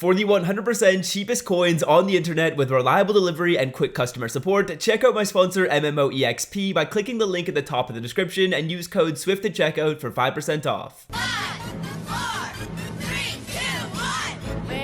For the 100% cheapest coins on the internet with reliable delivery and quick customer support, check out my sponsor MMOEXP by clicking the link at the top of the description and use code SWIFT at checkout for 5% off.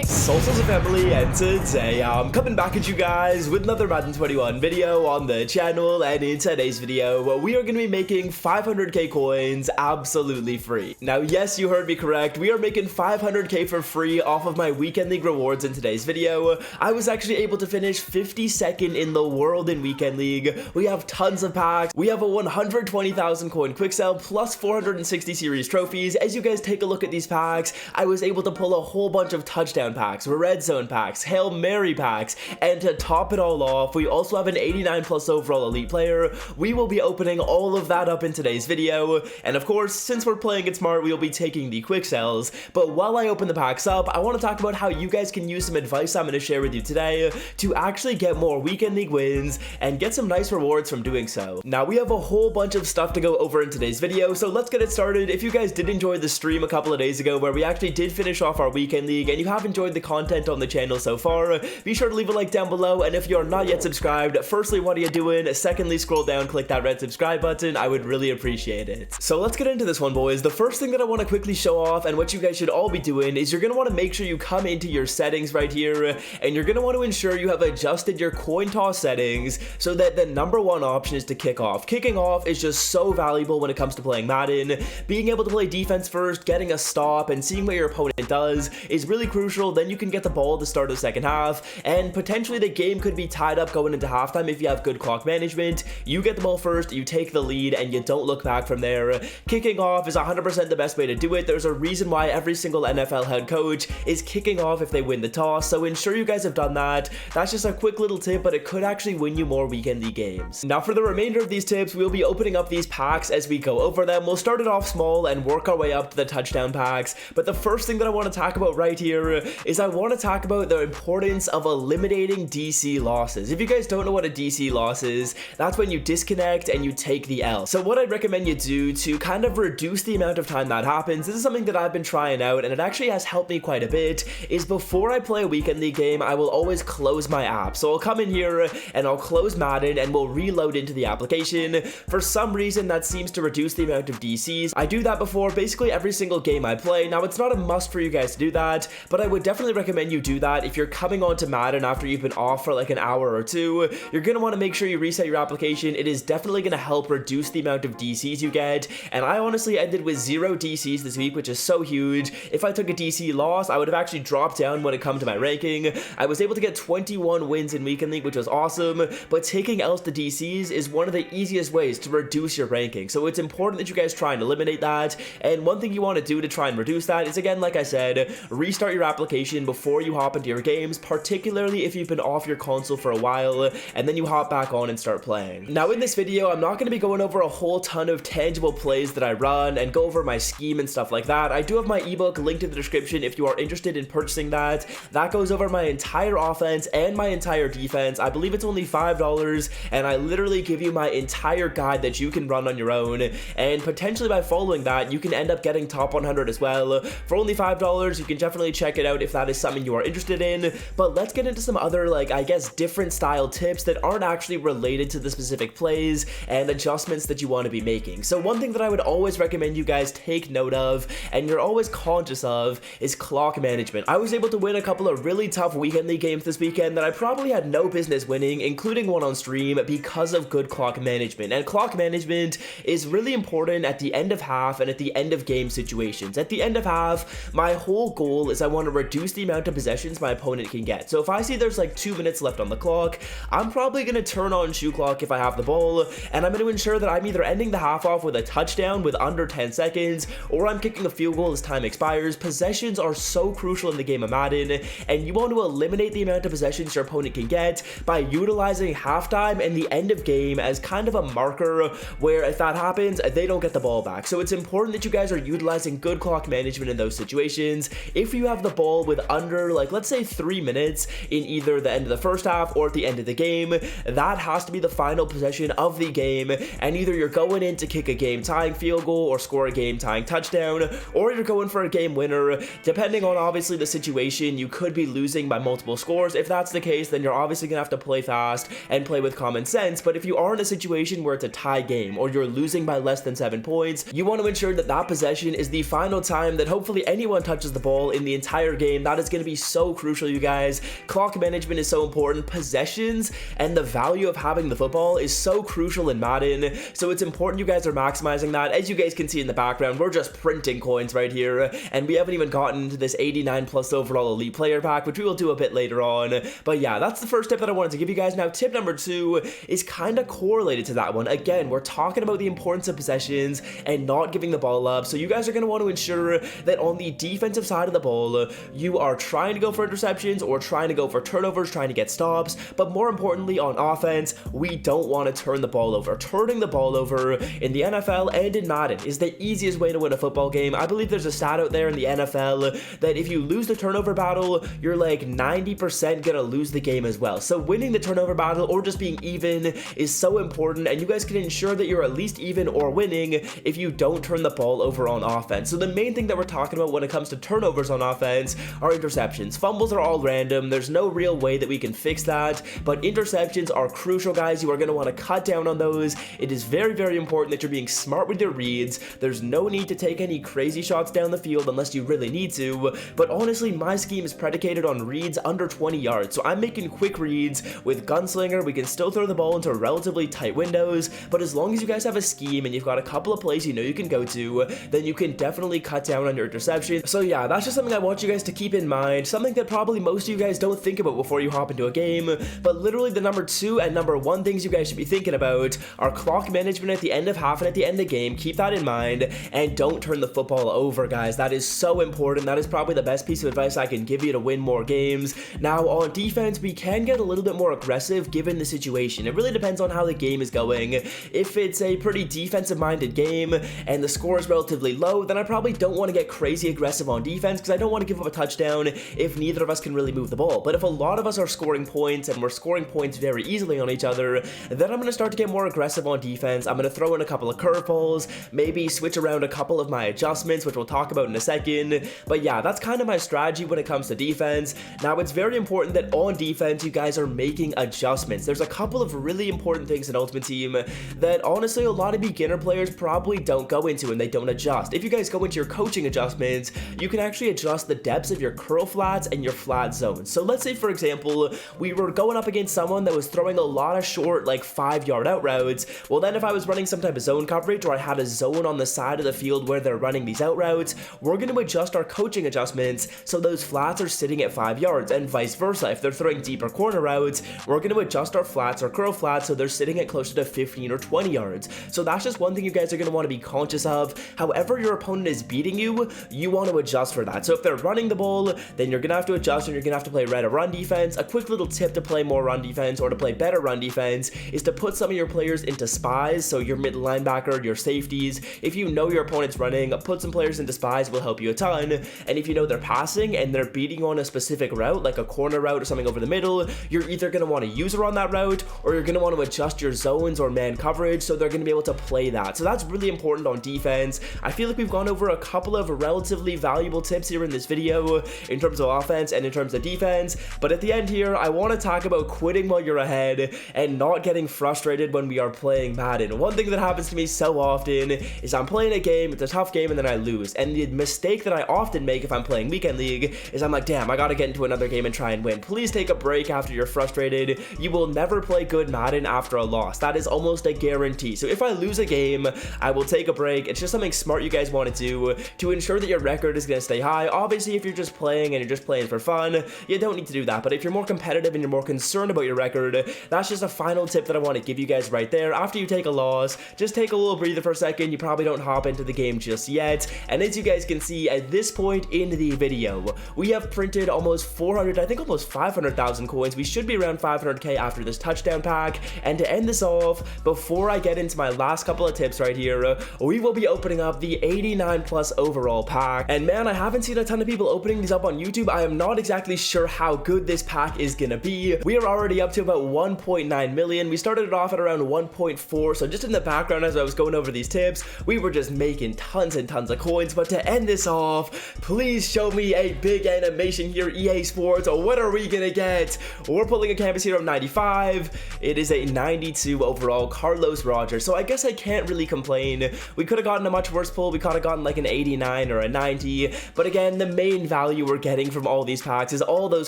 Salsas family, and today I'm coming back at you guys with another Madden 21 video on the channel, and in today's video we are going to be making 500k coins absolutely free. Now yes, you heard me correct, we are making 500k for free off of my weekend league rewards in today's video. I was actually able to finish 52nd in the world in weekend league. We have tons of packs, we have a 120,000 coin quick sell plus 460 series trophies. As you guys take a look at these packs, I was able to pull a whole bunch of touchdown packs, red zone packs, Hail Mary packs, and to top it all off, we also have an 89 plus overall elite player. We will be opening all of that up in today's video, and of course, since we're playing it smart, we will be taking the quick sells. But while I open the packs up, I want to talk about how you guys can use some advice I'm going to share with you today to actually get more weekend league wins and get some nice rewards from doing so. Now, we have a whole bunch of stuff to go over in today's video, so let's get it started. If you guys did enjoy the stream a couple of days ago where we actually did finish off our weekend league and you have enjoyed the content on the channel so far, be sure to leave a like down below, and if you're not yet subscribed, firstly, what are you doing? Secondly, scroll down, click that red subscribe button. I would really appreciate it. So let's get into this one, boys. The first thing that I want to quickly show off, and what you guys should all be doing, is you're going to want to make sure you come into your settings right here, and you're going to want to ensure you have adjusted your coin toss settings so that the #1 option is to kick off. Kicking off is just so valuable when it comes to playing Madden. Being able to play defense first, getting a stop, and seeing what your opponent does is really crucial. Then you can get the ball at the start of the second half, and potentially the game could be tied up going into halftime if you have good clock management. You get the ball first, you take the lead, and you don't look back from there. Kicking off is 100% the best way to do it. There's a reason why every single NFL head coach is kicking off if they win the toss, so ensure you guys have done that. That's just a quick little tip, but it could actually win you more weekend league games. Now, for the remainder of these tips, we'll be opening up these packs as we go over them. We'll start it off small and work our way up to the touchdown packs, but the first thing that I want to talk about right here is I want to talk about the importance of eliminating DC losses. If you guys don't know what a DC loss is, that's when you disconnect and you take the L. So what I'd recommend you do to kind of reduce the amount of time that happens, this is something that I've been trying out and it actually has helped me quite a bit, is before I play a weekend league game, I will always close my app. So I'll come in here and I'll close Madden and we'll reload into the application. For some reason, that seems to reduce the amount of DCs. I do that before basically every single game I play. Now, it's not a must for you guys to do that, but I would definitely recommend you do that. If you're coming onto Madden after you've been off for like an hour or two, you're going to want to make sure you reset your application. It is definitely going to help reduce the amount of DCs you get, and I honestly ended with 0 DCs this week, which is so huge. If I took a DC loss, I would have actually dropped down when it comes to my ranking. I was able to get 21 wins in weekend league, which was awesome, but taking L's to DCs is one of the easiest ways to reduce your ranking, so it's important that you guys try and eliminate that. And one thing you want to do to try and reduce that is, again, like I said, restart your application before you hop into your games, particularly if you've been off your console for a while and then you hop back on and start playing. Now, in this video, I'm not going to be going over a whole ton of tangible plays that I run and go over my scheme and stuff like that. I do have my ebook linked in the description if you are interested in purchasing that. That goes over my entire offense and my entire defense. I believe it's only $5, and I literally give you my entire guide that you can run on your own, and potentially by following that, you can end up getting top 100 as well. For only $5, you can definitely check it out if that is something you are interested in. But let's get into some other, like, I guess, different style tips that aren't actually related to the specific plays and adjustments that you want to be making. So one thing that I would always recommend you guys take note of, and you're always conscious of, is clock management. I was able to win a couple of really tough weekend league games this weekend that I probably had no business winning, including one on stream, because of good clock management. And clock management is really important at the end of half and at the end of game situations. At the end of half, my whole goal is I want to reduce the amount of possessions my opponent can get. So if I see there's like 2 minutes left on the clock, I'm probably going to turn on shoe clock if I have the ball, and I'm going to ensure that I'm either ending the half off with a touchdown with under 10 seconds, or I'm kicking a field goal as time expires. Possessions are so crucial in the game of Madden, and you want to eliminate the amount of possessions your opponent can get by utilizing halftime and the end of game as kind of a marker where if that happens, they don't get the ball back. So it's important that you guys are utilizing good clock management in those situations. If you have the ball with under, like, let's say 3 minutes in either the end of the first half or at the end of the game, that has to be the final possession of the game, and either you're going in to kick a game-tying field goal or score a game-tying touchdown, or you're going for a game winner. Depending on obviously the situation, you could be losing by multiple scores. If that's the case, then you're obviously gonna have to play fast and play with common sense. But if you are in a situation where it's a tie game or you're losing by less than 7 points, you want to ensure that that possession is the final time that hopefully anyone touches the ball in the entire game. That is going to be so crucial, you guys. Clock management is so important. Possessions and the value of having the football is so crucial in Madden, so it's important you guys are maximizing that. As you guys can see in the background, we're just printing coins right here, and we haven't even gotten to this 89 plus overall elite player pack, which we will do a bit later on. But yeah, that's the first tip that I wanted to give you guys. Now, tip number 2 is kind of correlated to that one. Again, we're talking about the importance of possessions and not giving the ball up, so you guys are going to want to ensure that on the defensive side of the ball, you are trying to go for interceptions or trying to go for turnovers, trying to get stops. But more importantly, on offense, we don't want to turn the ball over. Turning the ball over in the NFL and in Madden is the easiest way to win a football game. I believe there's a stat out there in the NFL that if you lose the turnover battle, you're like 90% gonna lose the game as well. So winning the turnover battle or just being even is so important, and you guys can ensure that you're at least even or winning if you don't turn the ball over on offense. So the main thing that we're talking about when it comes to turnovers on offense are interceptions. Fumbles are all random. There's no real way that we can fix that, but interceptions are crucial, guys. You are going to want to cut down on those. It is very, very important that you're being smart with your reads. There's no need to take any crazy shots down the field unless you really need to, but honestly, my scheme is predicated on reads under 20 yards, so I'm making quick reads with Gunslinger. We can still throw the ball into relatively tight windows, but as long as you guys have a scheme and you've got a couple of plays you know you can go to, then you can definitely cut down on your interceptions. So yeah, that's just something I want you guys to keep in mind, something that probably most of you guys don't think about before you hop into a game. But literally the number 2 and number 1 things you guys should be thinking about are clock management at the end of half and at the end of the game. Keep that in mind, and don't turn the football over, guys. That is so important. That is probably the best piece of advice I can give you to win more games. Now, on defense, we can get a little bit more aggressive given the situation. It really depends on how the game is going. If it's a pretty defensive-minded game and the score is relatively low, then I probably don't want to get crazy aggressive on defense because I don't want to give up a touchdown if neither of us can really move the ball. But if a lot of us are scoring points and we're scoring points very easily on each other, then I'm going to start to get more aggressive on defense. I'm going to throw in a couple of curveballs, maybe switch around a couple of my adjustments, which we'll talk about in a second. But yeah, that's kind of my strategy when it comes to defense. Now, it's very important that on defense, you guys are making adjustments. There's a couple of really important things in Ultimate Team that honestly a lot of beginner players probably don't go into and they don't adjust. If you guys go into your coaching adjustments, you can actually adjust the depths of your curl flats and your flat zones. So let's say, for example, we were going up against someone that was throwing a lot of short, like 5-yard out routes. Well, then if I was running some type of zone coverage or I had a zone on the side of the field where they're running these out routes, we're going to adjust our coaching adjustments so those flats are sitting at 5 yards, and vice versa. If they're throwing deeper corner routes, we're going to adjust our flats or curl flats so they're sitting at closer to 15 or 20 yards. So that's just one thing you guys are going to want to be conscious of. However your opponent is beating you, you want to adjust for that. So if they're running the ball, then you're going to have to adjust and you're going to have to play better run defense. A quick little tip to play more run defense or to play better run defense is to put some of your players into spies. So your mid linebacker, your safeties, if you know your opponent's running, put some players into spies, will help you a ton. And if you know they're passing and they're beating on a specific route, like a corner route or something over the middle, you're either going to want to use her on that route or you're going to want to adjust your zones or man coverage so they're going to be able to play that. So that's really important on defense. I feel like we've gone over a couple of relatively valuable tips here in this video in terms of offense and in terms of defense, but at the end here, I want to talk about quitting while you're ahead and not getting frustrated when we are playing Madden. One thing that happens to me so often is I'm playing a game, it's a tough game, and then I lose. And the mistake that I often make if I'm playing Weekend League is I'm like, damn, I gotta get into another game and try and win. Please take a break after you're frustrated. You will never play good Madden after a loss. That is almost a guarantee. So if I lose a game, I will take a break. It's just something smart you guys want to do to ensure that your record is going to stay high. Obviously, if you're just playing and you're just playing for fun, you don't need to do that. But if you're more competitive and you're more concerned about your record, that's just a final tip that I want to give you guys right there. After you take a loss, just take a little breather for a second. You probably don't hop into the game just yet. And as you guys can see at this point in the video, we have printed almost 400, I think almost 500,000 coins. We should be around 500k after this touchdown pack. And to end this off, before I get into my last couple of tips right here, we will be opening up the 89 plus overall pack. And man, I haven't seen a ton of people opening these up up on YouTube, I am not exactly sure how good this pack is gonna be. We are already up to about 1.9 million. We started it off at around 1.4, so just in the background as I was going over these tips, we were just making tons and tons of coins. But to end this off, please show me a big animation here, EA Sports. What are we gonna get? We're pulling a Campus Hero 95. It is a 92 overall Carlos Rogers, so I guess I can't really complain. We could have gotten a much worse pull. We could have gotten like an 89 or a 90, but again, the main value we're getting from all these packs is all those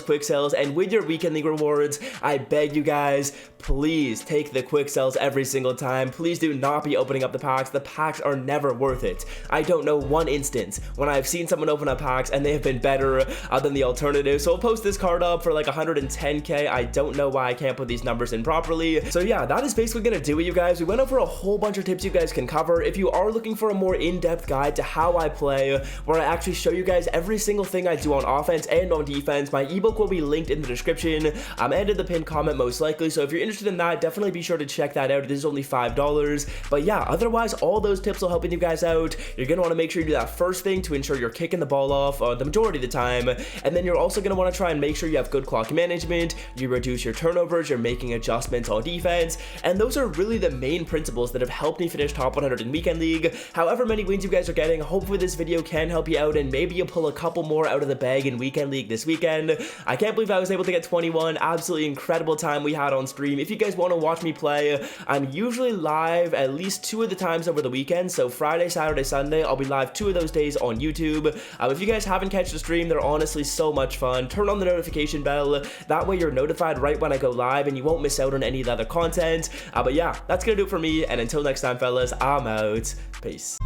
quick sales. And with your weekend league rewards, I beg you guys, please take the quick sales every single time. Please do not be opening up the packs. The packs are never worth it. I don't know one instance when I've seen someone open up packs and they have been better than the alternative. So I'll post this card up for like 110k. I don't know why I can't put these numbers in properly. So yeah, that is basically gonna do it, you guys. We went over a whole bunch of tips you guys can cover. If you are looking for a more in-depth guide to how I play, where I actually show you guys every single thing I do on offense and on defense, my ebook will be linked in the description and in the pinned comment most likely. So if you're interested in that, definitely be sure to check that out. This is only $5. But yeah, otherwise all those tips will help you guys out. You're gonna want to make sure you do that first thing to ensure you're kicking the ball off the majority of the time, and then you're also gonna want to try and make sure you have good clock management, you reduce your turnovers, you're making adjustments on defense, and those are really the main principles that have helped me finish top 100 in weekend league. However many wins you guys are getting, hopefully this video can help you out and maybe you'll pull a couple more out of the bag in weekend league this weekend. I can't believe I was able to get 21. Absolutely incredible time we had on stream. If you guys want to watch me play, I'm usually live at least 2 of the times over the weekend, so Friday, Saturday, Sunday. I'll be live 2 of those days on YouTube. If you guys haven't catched the stream, they're honestly so much fun. Turn on the notification bell, that way you're notified right when I go live and you won't miss out on any of the other content. But yeah, that's gonna do it for me, and until next time fellas, I'm out. Peace.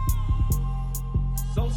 So,